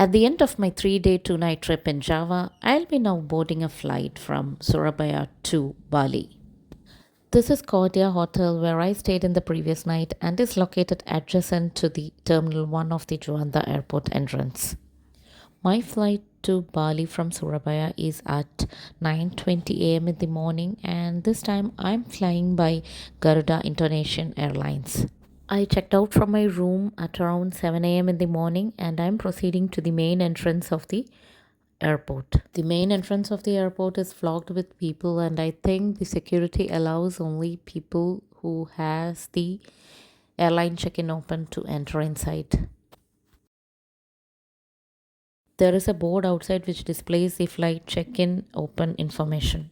At the end of my 3 day, 2 night trip in Java, I'll be now boarding a flight from Surabaya to Bali. This is Cordia Hotel where I stayed in the previous night and is located adjacent to the Terminal 1 of the Juanda Airport entrance. My flight to Bali from Surabaya is at 9:20 a.m. in the morning, and this time I'm flying by Garuda International Airlines. I checked out from my room at around 7 a.m. in the morning and I'm proceeding to the main entrance of the airport. The main entrance of the airport is flocked with people, and I think the security allows only people who has the airline check-in open to enter inside. There is a board outside which displays the flight check-in open information.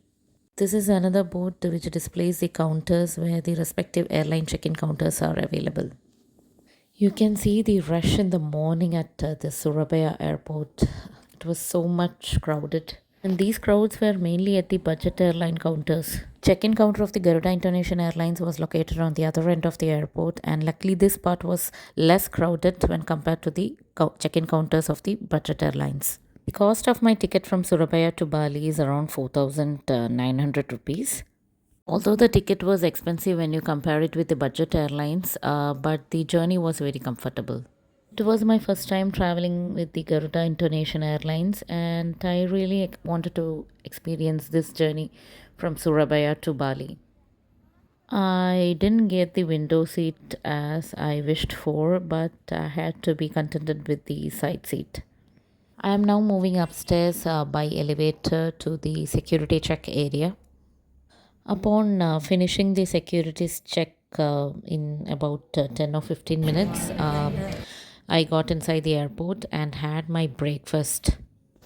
This is another board which displays the counters where the respective airline check-in counters are available. You can see the rush in the morning at the Surabaya airport. It was so much crowded. And these crowds were mainly at the budget airline counters. Check-in counter of the Garuda International Airlines was located on the other end of the airport, and luckily this part was less crowded when compared to the check-in counters of the budget airlines. The cost of my ticket from Surabaya to Bali is around 4,900 rupees. Although the ticket was expensive when you compare it with the budget airlines, but the journey was very comfortable. It was my first time traveling with the Garuda International Airlines, and I really wanted to experience this journey from Surabaya to Bali. I didn't get the window seat as I wished for, but I had to be contented with the side seat. I am now moving upstairs by elevator to the security check area. Upon finishing the securities check in about 10 or 15 minutes, I got inside the airport and had my breakfast.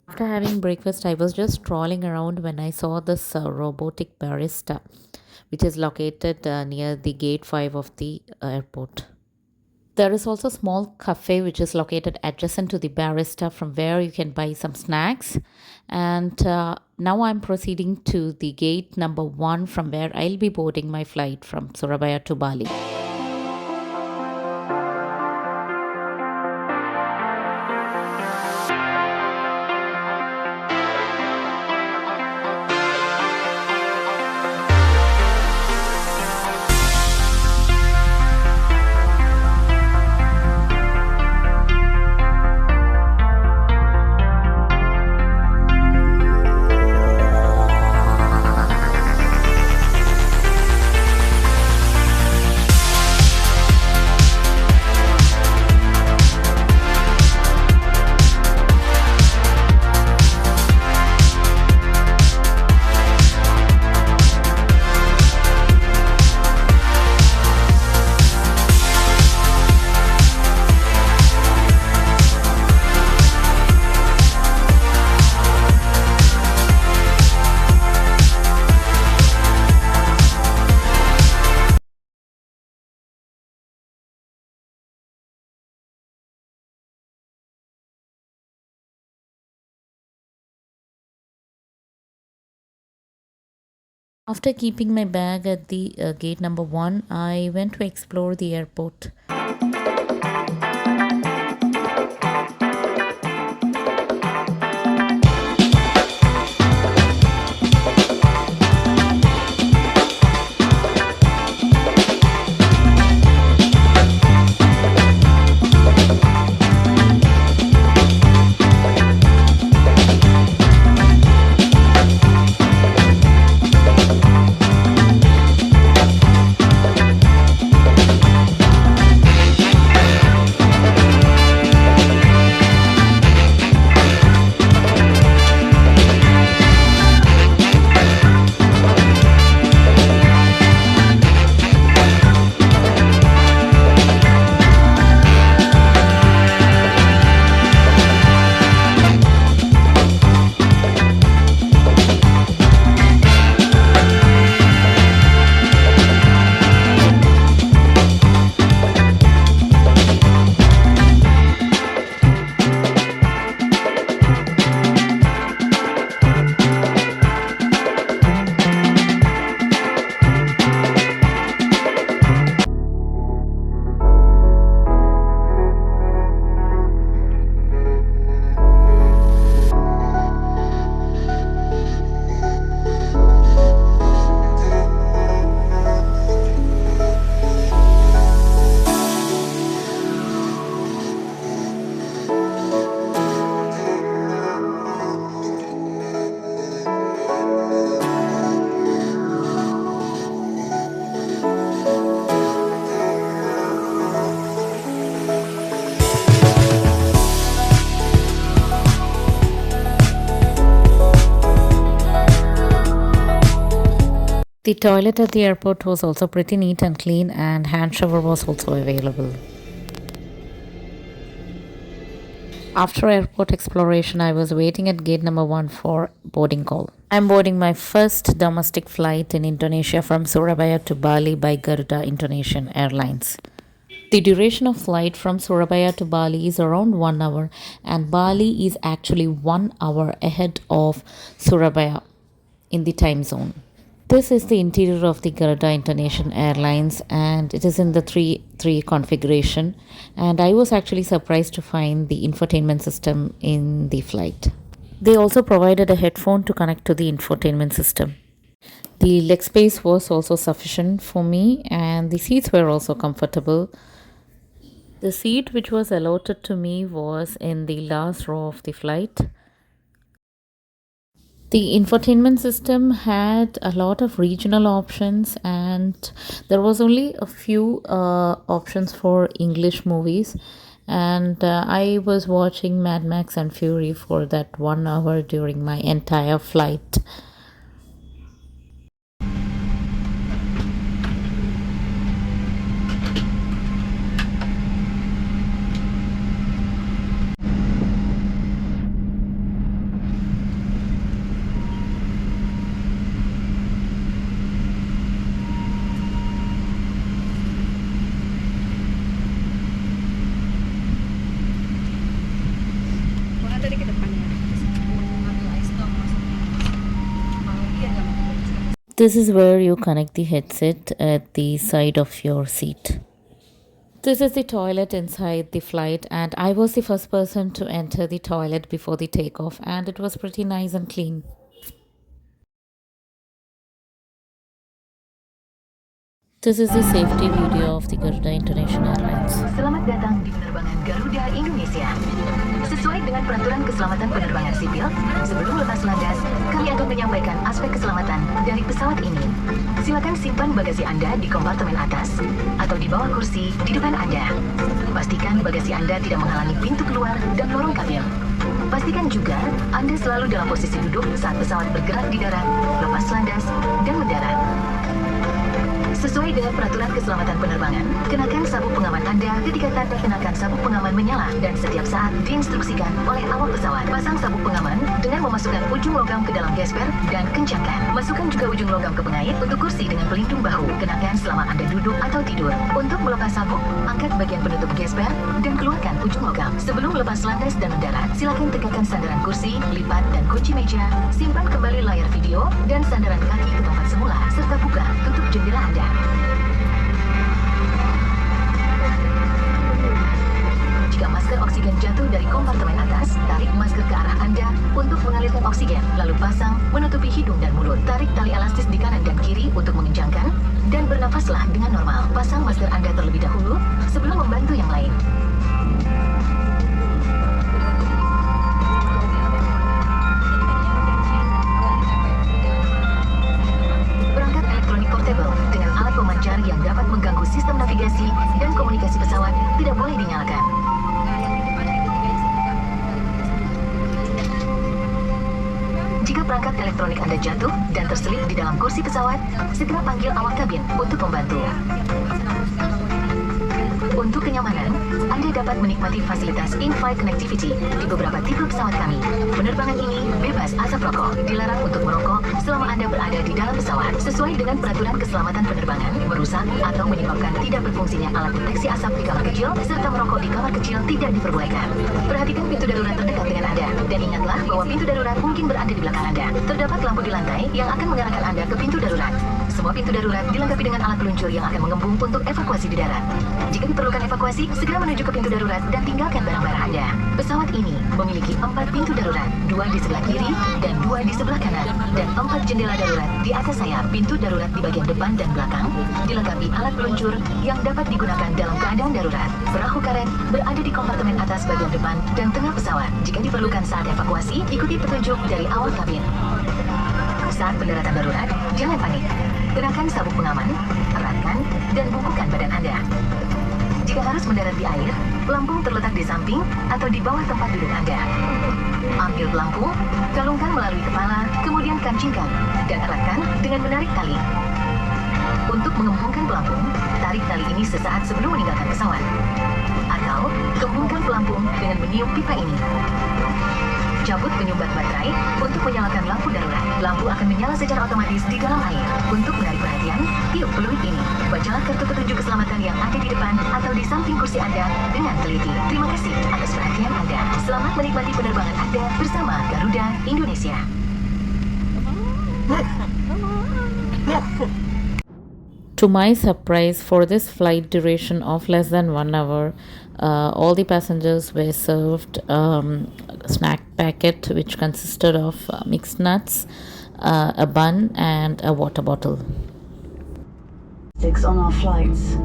After having breakfast, I was just strolling around when I saw this robotic barista, which is located near the gate 5 of the airport. There is also a small cafe which is located adjacent to the barista from where you can buy some snacks. And now I'm proceeding to the gate number 1 from where I'll be boarding my flight from Surabaya to Bali. After keeping my bag at the gate number 1, I went to explore the airport. The toilet at the airport was also pretty neat and clean, and hand shower was also available. After airport exploration, I was waiting at gate number 1 for boarding call. I'm boarding my first domestic flight in Indonesia from Surabaya to Bali by Garuda Indonesian Airlines. The duration of flight from Surabaya to Bali is around 1 hour, and Bali is actually 1 hour ahead of Surabaya in the time zone. This is the interior of the Garuda International Airlines, and it is in the 3 configuration, and I was actually surprised to find the infotainment system in the flight. They also provided a headphone to connect to the infotainment system. The leg space was also sufficient for me, and the seats were also comfortable. The seat which was allotted to me was in the last row of the flight. The infotainment system had a lot of regional options, and there was only a few options for English movies, and I was watching Mad Max and Fury for that 1 hour during my entire flight. This is where you connect the headset at the side of your seat. This is the toilet inside the flight, and I was the first person to enter the toilet before the takeoff, and it was pretty nice and clean. This is the safety video of the Garuda International Airlines. Selamat datang di penerbangan Garuda Indonesia. Sesuai dengan peraturan keselamatan penerbangan sipil, sebelum lepas landas, kami akan menyampaikan aspek keselamatan dari pesawat ini. Silakan simpan bagasi Anda di kompartemen atas atau di bawah kursi di depan Anda. Pastikan bagasi Anda tidak menghalangi pintu keluar dan lorong kabin. Pastikan juga Anda selalu dalam posisi duduk saat pesawat bergerak di darat, lepas landas, dan mendarat. Sesuai dengan peraturan keselamatan penerbangan, kenakan sabuk pengaman Anda ketika tanda kenakan sabuk pengaman menyala dan setiap saat diinstruksikan oleh awak pesawat. Pasang sabuk pengaman dengan memasukkan ujung logam ke dalam gesper dan kencangkan. Masukkan juga ujung logam ke pengait untuk kursi dengan pelindung bahu. Kenakan selama Anda duduk atau tidur. Untuk melepas sabuk, angkat bagian penutup gesper dan keluarkan ujung logam. Sebelum lepas landas dan mendarat, silakan tegakkan sandaran kursi, lipat dan kunci meja. Simpan kembali layar video dan sandaran kaki ke tempat semula serta buka tutup jendela Anda. Jika masker oksigen jatuh dari kompartemen atas, tarik masker ke arah Anda untuk mengalirkan oksigen, lalu pasang menutupi hidung dan mulut. Tarik tali elastis di kanan dan kiri untuk mengencangkan, dan bernafaslah dengan normal. Pasang masker Anda terlebih dahulu sebelum membantu yang lain. Perangkat elektronik portable dengan alat pemancar yang dapat mengganggu sistem navigasi dan komunikasi pesawat tidak boleh dinyalakan. Jika perangkat elektronik Anda jatuh dan terselip di dalam kursi pesawat, segera panggil awak kabin untuk membantu. Untuk kenyamanan, Anda dapat menikmati fasilitas in-flight connectivity di beberapa tipe pesawat kami. Penerbangan ini bebas asap rokok, dilarang untuk merokok selama Anda berada di dalam pesawat. Sesuai dengan peraturan keselamatan penerbangan, merusak atau menyebabkan tidak berfungsinya alat deteksi asap di kamar kecil, serta merokok di kamar kecil tidak diperbolehkan. Perhatikan pintu darurat terdekat dengan Anda, dan ingatlah bahwa pintu darurat mungkin berada di belakang Anda. Terdapat lampu di lantai yang akan mengarahkan Anda ke pintu darurat. Semua pintu darurat dilengkapi dengan alat peluncur yang akan mengembung untuk evakuasi di darat. Jika diperlukan evakuasi, segera menuju ke pintu darurat dan tinggalkan barang-barang Anda. Pesawat ini memiliki 4 pintu darurat, 2 di sebelah kiri dan 2 di sebelah kanan, dan 4 jendela darurat di atas sayap. Pintu darurat di bagian depan dan belakang dilengkapi alat peluncur yang dapat digunakan dalam keadaan darurat. Perahu karet berada di kompartemen atas bagian depan dan tengah pesawat. Jika diperlukan saat evakuasi, ikuti petunjuk dari awak kabin. Saat pendaratan darurat, jangan panik. Kenakan sabuk pengaman, eratkan, dan bungkukan badan Anda. Jika harus mendarat di air, pelampung terletak di samping atau di bawah tempat duduk Anda. Ambil pelampung, galungkan melalui kepala, kemudian kancingkan, dan eratkan dengan menarik tali. Untuk mengemhungkan pelampung, tarik tali ini sesaat sebelum meninggalkan pesawat. Atau, kembungkan pelampung dengan meniup pipa ini. Cabut penyumbat baterai untuk menyalakan lampu darurat. Lampu akan menyala secara otomatis di dalam air. Untuk menarik perhatian, tiup peluit ini. Bacalah kartu petunjuk keselamatan yang ada di depan atau di samping kursi Anda dengan teliti. Terima kasih atas perhatian Anda. Selamat menikmati penerbangan Anda bersama Garuda Indonesia. To my surprise, for this flight duration of less than 1 hour, all the passengers were served snack packet which consisted of mixed nuts, a bun, and a water bottle. On our flights,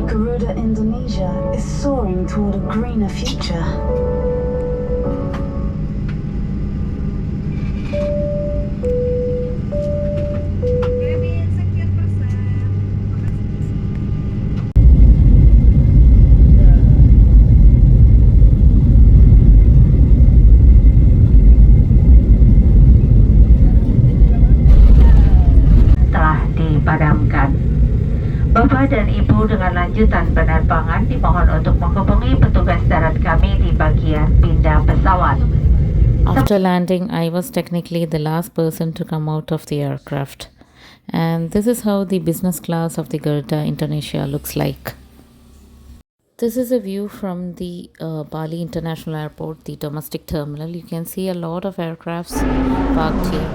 Garuda Indonesia is soaring toward a greener future. Telah dipadamkan. Bapak dan Ibu dengan lanjutan penerbangan dimohon untuk menghubungi petugas darat kami di bagian pindah pesawat. After landing, I was technically the last person to come out of the aircraft. And this is how the business class of the Garuda Indonesia looks like. This is a view from the Bali International Airport, the domestic terminal. You can see a lot of aircrafts parked here.